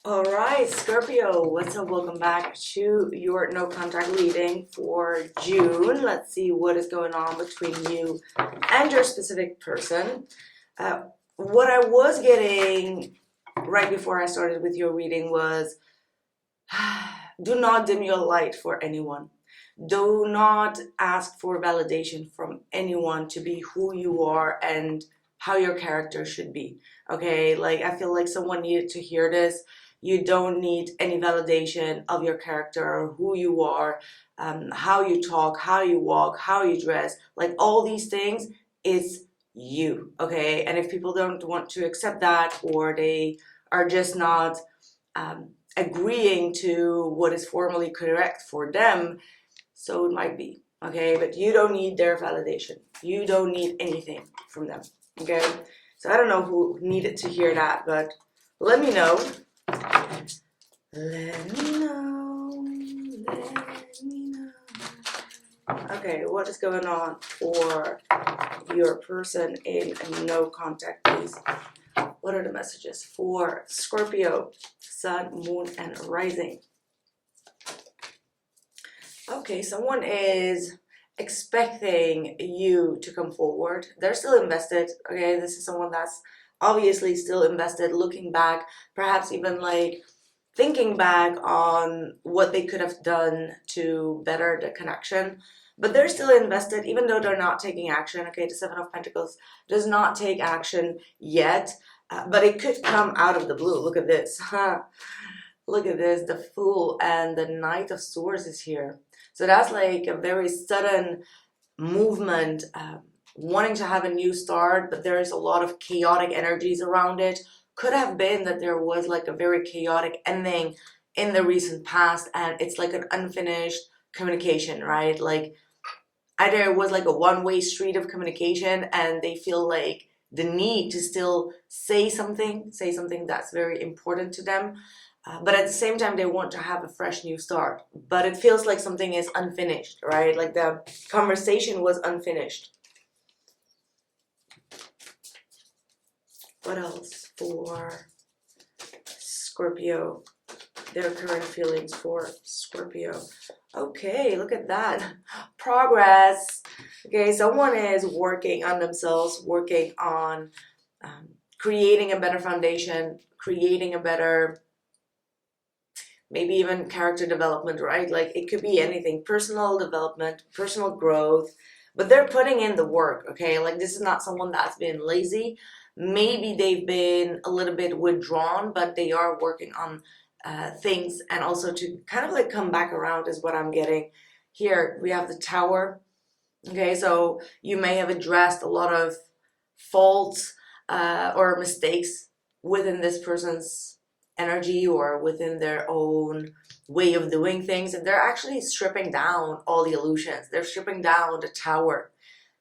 Alright, Scorpio, what's up? Welcome back to your no contact reading for June. Let's see what is going on between you and your specific person. What I was getting right before I started with your reading was do not dim your light for anyone. Do not ask for validation from anyone to be who you are and how your character should be. Okay, like I feel like someone needed to hear this. You don't need any validation of your character, who you are, how you talk, how you walk, how you dress. Like all these things is you, okay? And if people don't want to accept that, or they are just not agreeing to what is formally correct for them, so it might be, okay? But you don't need their validation. You don't need anything from them, okay? So I don't know who needed to hear that, but let me know. Let me know, let me know. Okay, what is going on for your person in no contact, please? What are the messages for Scorpio, Sun, Moon, and Rising? Okay, someone is expecting you to come forward. They're still invested, okay? This is someone that's obviously still invested, looking back, perhaps even like thinking back on what they could have done to better the connection, but they're still invested even though they're not taking action. Okay, the Seven of Pentacles does not take action yet, but it could come out of the blue. Look at this. Look at this, the Fool and the Knight of Swords is here. So that's like a very sudden movement, wanting to have a new start, but there's a lot of chaotic energies around it. Could have been that there was like a very chaotic ending in the recent past, and it's like an unfinished communication, right? Like either it was like a one-way street of communication and they feel like the need to still say something that's very important to them, but at the same time they want to have a fresh new start, but it feels like something is unfinished, right? Like the conversation was unfinished. What else for Scorpio? Their current feelings for Scorpio. Okay, look at that. Progress. Okay, someone is working on themselves, working on creating a better foundation, creating a better, maybe even character development, right? Like it could be anything, personal development, personal growth, but they're putting in the work, okay? Like this is not someone that's been lazy. Maybe they've been a little bit withdrawn, but they are working on things, and also to kind of like come back around is what I'm getting. Here we have the Tower. Okay, so you may have addressed a lot of faults or mistakes within this person's energy or within their own way of doing things, and they're actually stripping down all the illusions. They're stripping down the Tower.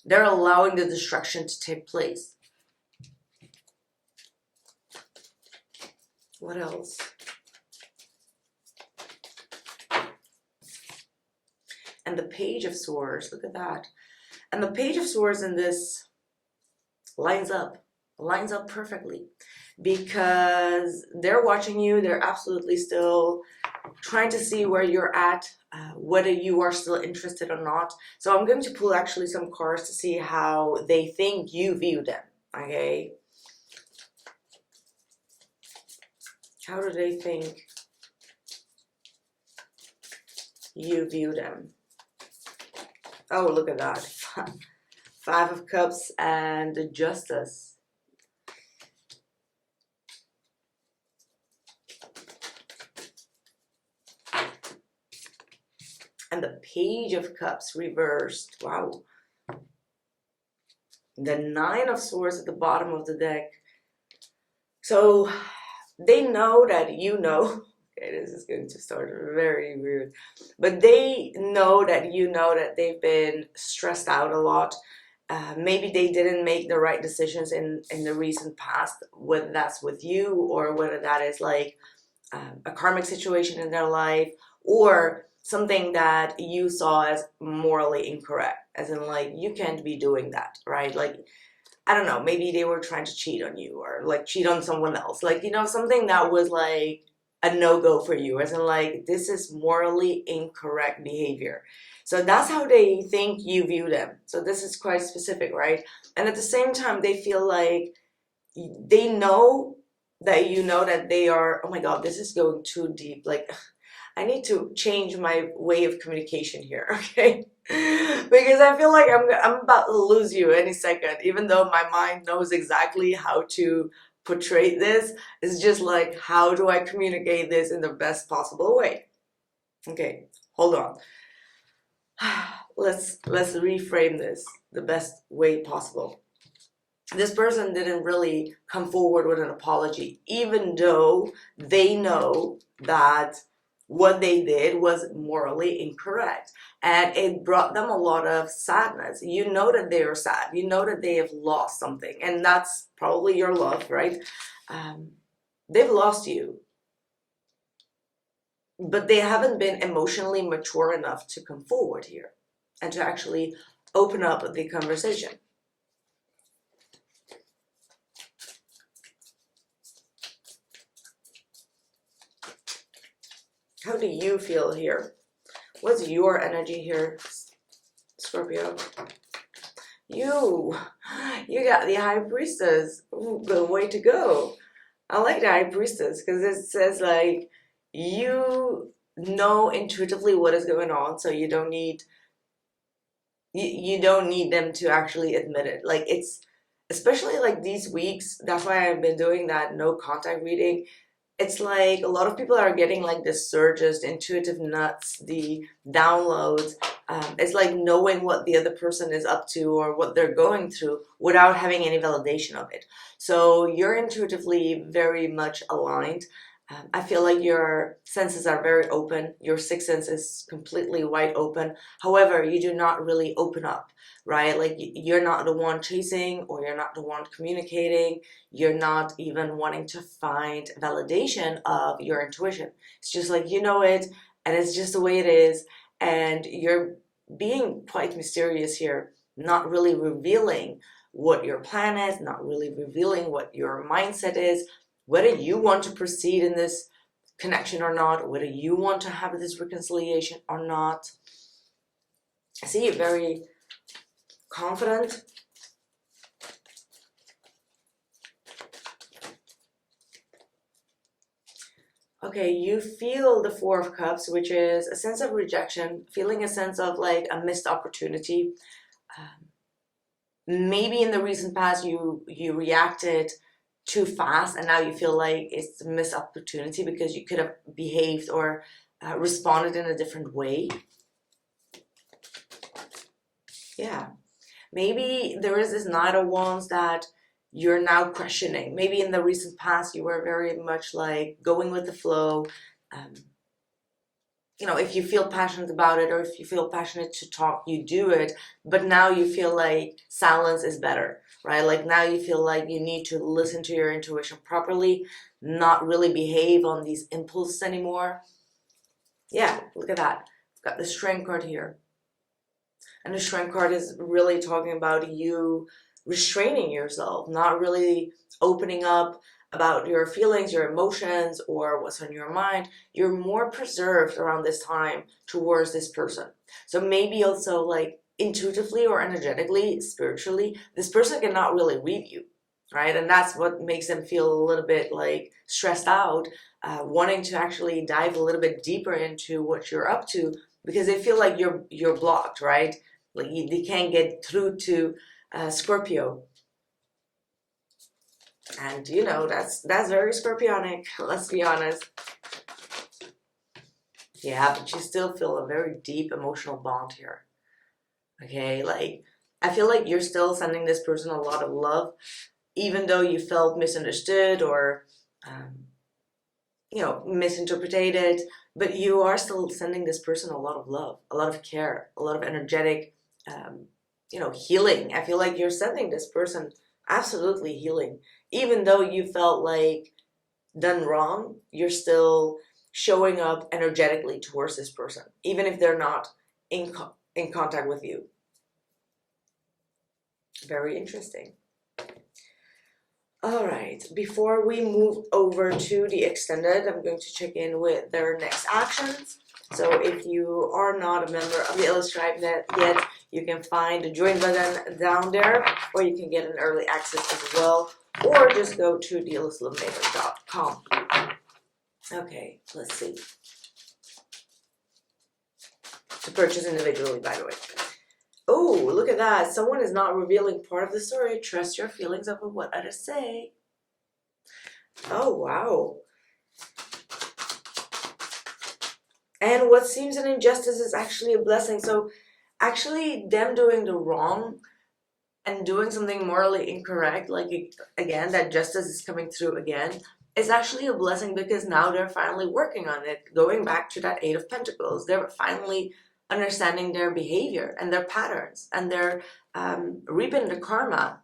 They're allowing the destruction to take place. What else? And the Page of Swords, look at that. And the Page of Swords in this lines up perfectly, because they're watching you. They're absolutely still trying to see where you're at, whether you are still interested or not. So I'm going to pull actually some cards to see how they think you view them, okay? How do they think you view them? Oh, look at that. Five of Cups and the Justice. And the Page of Cups reversed. Wow. The Nine of Swords at the bottom of the deck. So they know that you know. Okay, this is going to start very weird. But they know that you know that they've been stressed out a lot. Maybe they didn't make the right decisions in the recent past, whether that's with you or whether that is like a karmic situation in their life, or something that you saw as morally incorrect, as in like you can't be doing that, right? Like I don't know, maybe they were trying to cheat on you or like cheat on someone else. Like, you know, something that was like a no-go for you, as in like, this is morally incorrect behavior. So that's how they think you view them. So this is quite specific, right? And at the same time, they feel like they know that you know that they are, oh my God, this is going too deep. Like, I need to change my way of communication here, okay? Because I feel like I'm about to lose you any second, even though my mind knows exactly how to portray this. It's just like, how do I communicate this in the best possible way? Okay, hold on. Let's reframe this the best way possible. This person didn't really come forward with an apology, even though they know that what they did was morally incorrect, and it brought them a lot of sadness. You know that they are sad, you know that they have lost something, and that's probably your love, right? They've lost you, but they haven't been emotionally mature enough to come forward here and to actually open up the conversation. How do you feel here? What's your energy here, Scorpio? You got the High Priestess. Ooh, good way to go. I like the High Priestess because it says like you know intuitively what is going on, so you don't need them to actually admit it. Like, it's especially like these weeks, that's why I've been doing that no contact reading. It's like a lot of people are getting like the surges, the intuitive nuts, the downloads. It's like knowing what the other person is up to or what they're going through without having any validation of it. So you're intuitively very much aligned. I feel like your senses are very open. Your sixth sense is completely wide open. However, you do not really open up, right? Like, you're not the one chasing, or you're not the one communicating. You're not even wanting to find validation of your intuition. It's just like, you know it, and it's just the way it is. And you're being quite mysterious here, not really revealing what your plan is, not really revealing what your mindset is, whether you want to proceed in this connection or not, whether you want to have this reconciliation or not. I see you very confident. Okay, you feel the Four of Cups, which is a sense of rejection, feeling a sense of like a missed opportunity. Maybe in the recent past you reacted too fast, and now you feel like it's a missed opportunity because you could have behaved or responded in a different way. Yeah, maybe there is this Knight of Wands that you're now questioning. Maybe in the recent past you were very much like going with the flow. You know, if you feel passionate about it, or if you feel passionate to talk, you do it. But now you feel like silence is better, right? Like, now you feel like you need to listen to your intuition properly, not really behave on these impulses anymore. Yeah, look at that. I've got the Strength card here. And the Strength card is really talking about you restraining yourself, not really opening up about your feelings, your emotions, or what's on your mind. You're more preserved around this time towards this person. So maybe also like intuitively or energetically, spiritually, this person cannot really read you, right? And that's what makes them feel a little bit like stressed out, wanting to actually dive a little bit deeper into what you're up to, because they feel like you're blocked, right? Like they can't get through to Scorpio. And you know, that's very Scorpionic, let's be honest. Yeah, but you still feel a very deep emotional bond here. Okay, like, I feel like you're still sending this person a lot of love, even though you felt misunderstood or you know, misinterpreted. But you are still sending this person a lot of love, a lot of care, a lot of energetic you know, healing. I feel like you're sending this person absolutely healing. Even though you felt like done wrong, you're still showing up energetically towards this person, even if they're not in contact with you. Very interesting. Alright, before we move over to the extended, I'm going to check in with their next actions. So if you are not a member of the Illest tribe yet, you can find the join button down there, or you can get an early access as well, or just go to theillestilluminator.com. Okay, let's see. To purchase individually, by the way. Oh, look at that. Someone is not revealing part of the story. Trust your feelings over what others say. Oh, wow. And what seems an injustice is actually a blessing. So actually them doing the wrong and doing something morally incorrect, like again, that justice is coming through again, is actually a blessing, because now they're finally working on it. Going back to that Eight of Pentacles, they're finally understanding their behavior and their patterns, and they're reaping the karma,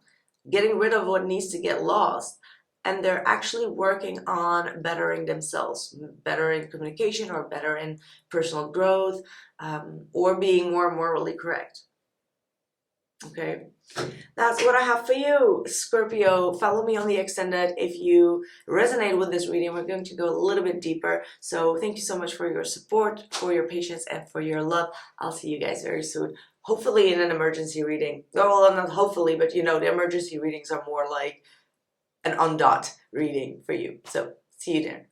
getting rid of what needs to get lost. And they're actually working on bettering themselves, better in communication, or better in personal growth, or being more morally correct. Okay, that's what I have for you, Scorpio. Follow me on the extended if you resonate with this reading. We're going to go a little bit deeper. So thank you so much for your support, for your patience, and for your love. I'll see you guys very soon. Hopefully in an emergency reading. Well, not hopefully, but you know, the emergency readings are more like an on dot reading for you. So see you there.